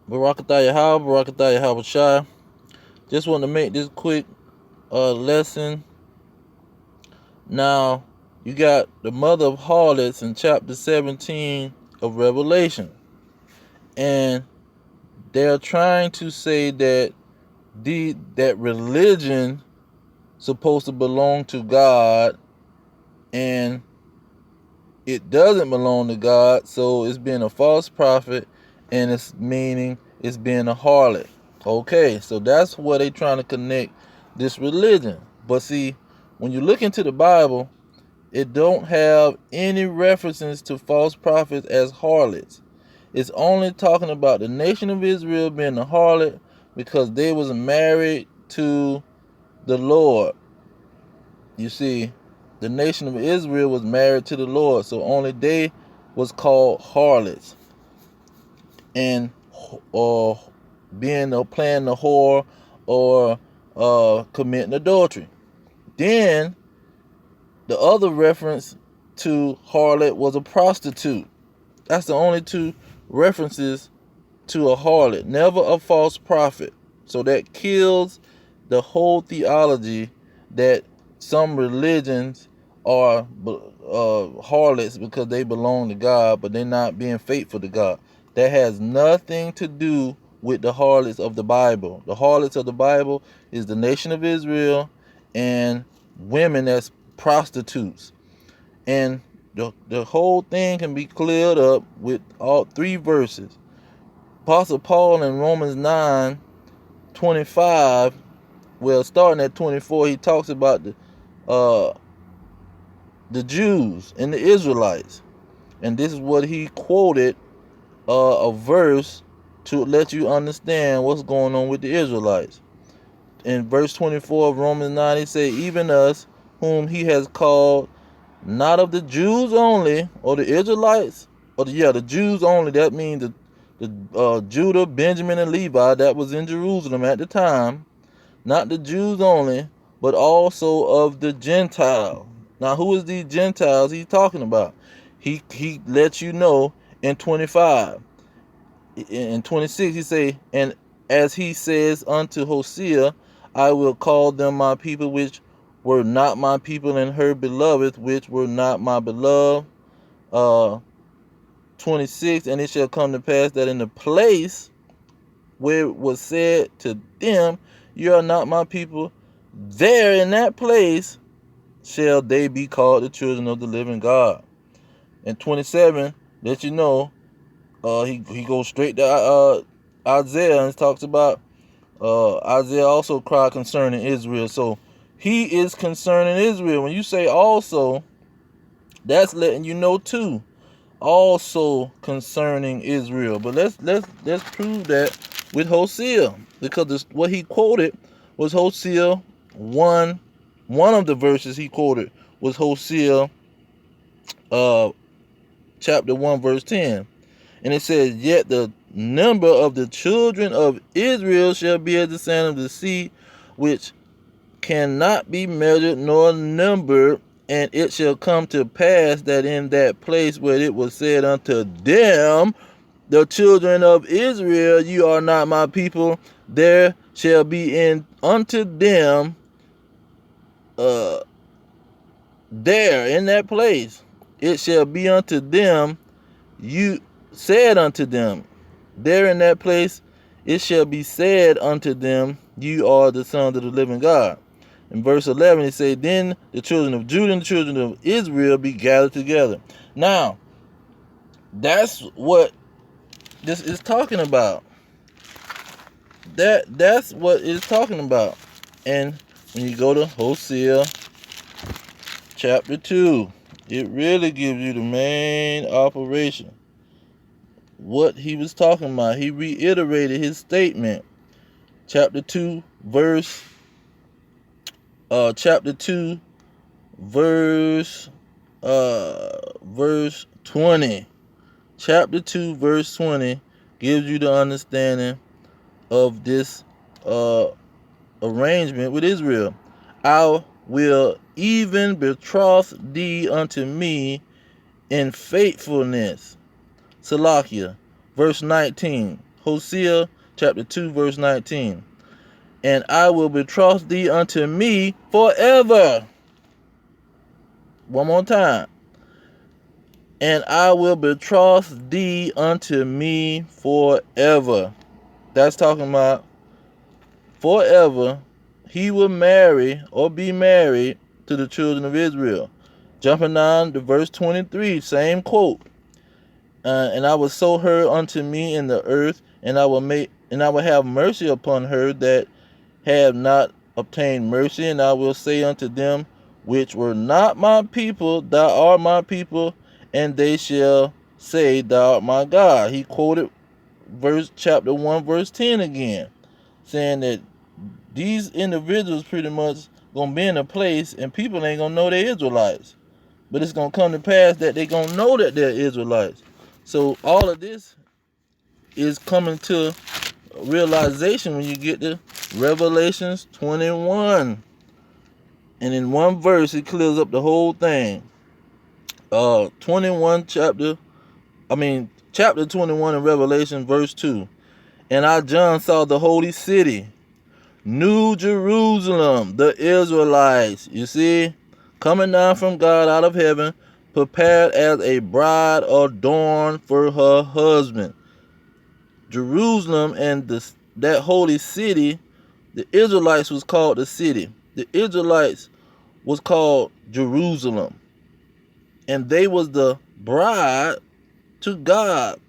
Barakatah Yahweh. Just want to make this quick lesson. Now, you got the mother of harlots in chapter 17 of Revelation. And they're trying to say that that religion supposed to belong to God, and it doesn't belong to God, so it's being a false prophet, and it's meaning it's being a harlot. Okay, so that's where they trying to connect this religion. But see, when you look into the Bible, it don't have any references to false prophets as harlots. It's only talking about the nation of Israel being a harlot because they was married to the Lord. You see, the nation of Israel was married to the Lord, so only they was called harlots, and or being or playing the whore, or committing adultery. Then the other reference to harlot was a prostitute. That's the only two references to a harlot, never a false prophet. So that kills the whole theology that some religions are harlots because they belong to God, but they're not being faithful to God. That has nothing to do with the harlots of the Bible. The harlots of the Bible is the nation of Israel and women as prostitutes. And the whole thing can be cleared up with all three verses. Apostle Paul in Romans 9:25, well, starting at 24, he talks about the Jews and the Israelites. And this is what he quoted, a verse to let you understand what's going on with the Israelites. In verse 24 of Romans 9, he said, even us, whom he has called, not of the Jews only, or the Israelites, or the Jews only. That means the Judah, Benjamin, and Levi that was in Jerusalem at the time. Not the Jews only, but also of the Gentiles. Now, who is these Gentiles he's talking about? He lets you know in 25. In 26, he say, and as he says unto Hosea, I will call them my people, which were not my people, and her beloved, which were not my beloved. 26, and it shall come to pass that in the place where it was said to them, you are not my people, there in that place shall they be called the children of the living God. And 27, let you know, he goes straight to Isaiah and talks about Isaiah also cried concerning Israel. So he is concerning Israel. When you say also, that's letting you know too, also concerning Israel. But let's prove that with Hosea, because what he quoted was Hosea 1. One of the verses he quoted was Hosea chapter 1 verse 10. And it says, yet the number of the children of Israel shall be as the sand of the sea, which cannot be measured nor numbered. And it shall come to pass that in that place where it was said unto them, the children of Israel, you are not my people, there shall be in unto them, there in that place, it shall be unto them, you said unto them, there in that place, it shall be said unto them, you are the sons of the living God. In verse 11, it says, then the children of Judah and the children of Israel be gathered together. Now, that's what this is talking about. That's what it's talking about. And when you go to Hosea chapter 2, it really gives you the main operation. What he was talking about. He reiterated his statement. Chapter 2, verse 20. Chapter 2, verse 20 gives you the understanding of this arrangement with Israel. I will even betroth thee unto me in faithfulness. Salakia. Verse 19. Hosea chapter 2 verse 19. And I will betroth thee unto me forever. One more time. And I will betroth thee unto me forever. That's talking about forever. He will marry or be married to the children of Israel. Jumping down to verse 23, same quote. And I will sow her unto me in the earth, and I will have mercy upon her that have not obtained mercy, and I will say unto them which were not my people, thou art my people, and they shall say, thou art my God. He quoted chapter 1 verse 10 again, saying that these individuals pretty much gonna be in a place and people ain't gonna know they're Israelites, but it's gonna come to pass that they gonna know that they're Israelites. So all of this is coming to realization when you get to Revelations 21, and in one verse it clears up the whole thing. 21 chapter 21 in Revelation verse 2. And I, John, saw the holy city, New Jerusalem, the Israelites, you see, coming down from God out of heaven, prepared as a bride adorned for her husband. Jerusalem and that holy city, the Israelites was called the city. The Israelites was called Jerusalem. And they was the bride to God.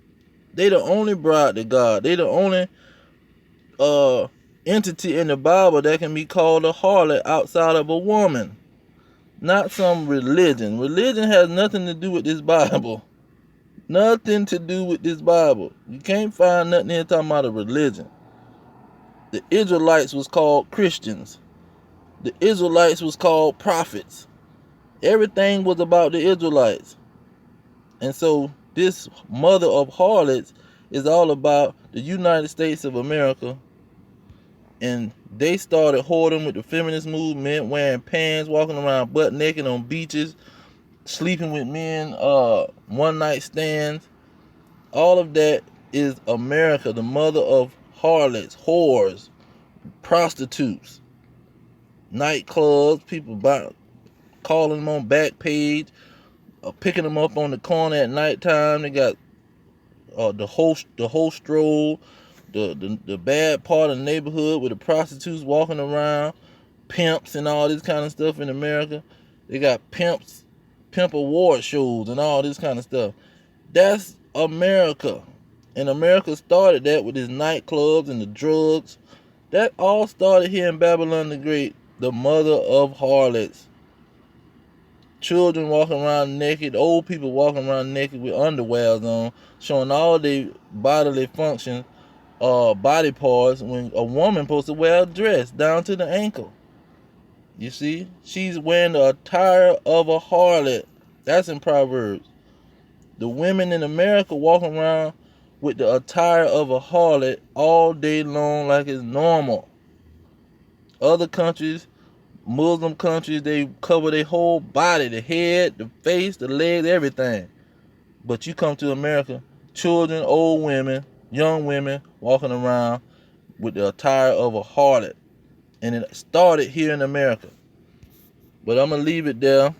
They the only bride to God. They the only entity in the Bible that can be called a harlot outside of a woman. Not some religion. Religion has nothing to do with this Bible. Nothing to do with this Bible. You can't find nothing here talking about a religion. The Israelites was called Christians. The Israelites was called prophets. Everything was about the Israelites. And so this mother of harlots is all about the United States of America. And they started hoarding with the feminist movement, wearing pants, walking around butt naked on beaches, sleeping with men, one night stands. All of that is America, the mother of harlots, whores, prostitutes, nightclubs, people calling them on Backpage, picking them up on the corner at nighttime. They got the whole stroll, the bad part of the neighborhood with the prostitutes walking around, pimps and all this kind of stuff in America. They got pimp award shows and all this kind of stuff. That's America. And America started that with its nightclubs and the drugs. That all started here in Babylon the Great, the mother of harlots. Children walking around naked, old people walking around naked with underwears on, showing all their bodily functions, body parts, when a woman supposed to wear a dress down to the ankle. You see? She's wearing the attire of a harlot. That's in Proverbs. The women in America walking around with the attire of a harlot all day long like it's normal. Other countries, Muslim countries, they cover their whole body, the head, the face, the legs, everything. But you come to America, children, old women, young women walking around with the attire of a harlot. And it started here in America. But I'm going to leave it there.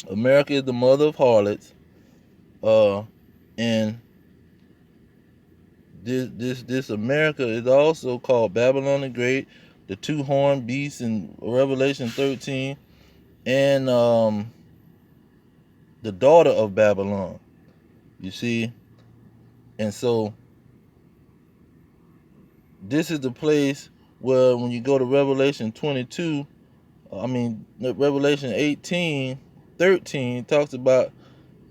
America is the mother of harlots. And this America is also called Babylon the Great, the two-horned beast in Revelation 13, and the daughter of Babylon. You see? And so this is the place where when you go to Revelation 22, Revelation 18:13 talks about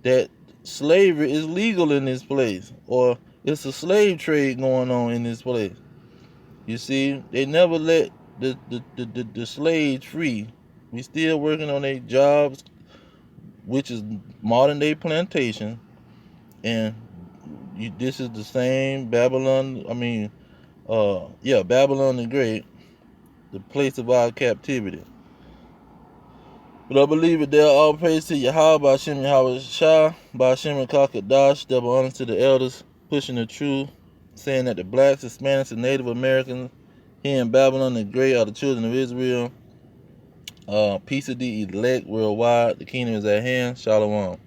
that slavery is legal in this place, or it's a slave trade going on in this place. You see, they never let the slaves free. We still working on their jobs, which is modern day plantation, and this is the same Babylon. Babylon the Great, the place of our captivity. But I believe it there. All praise to Yahweh, Ba'ashem Yahweh Shah, Ba'ashem Kakadash, double honor to the elders, pushing the truth saying that the blacks, Hispanics, and Native Americans here in Babylon the Great are the children of Israel. Peace of the elect worldwide. The kingdom is at hand. Shalom.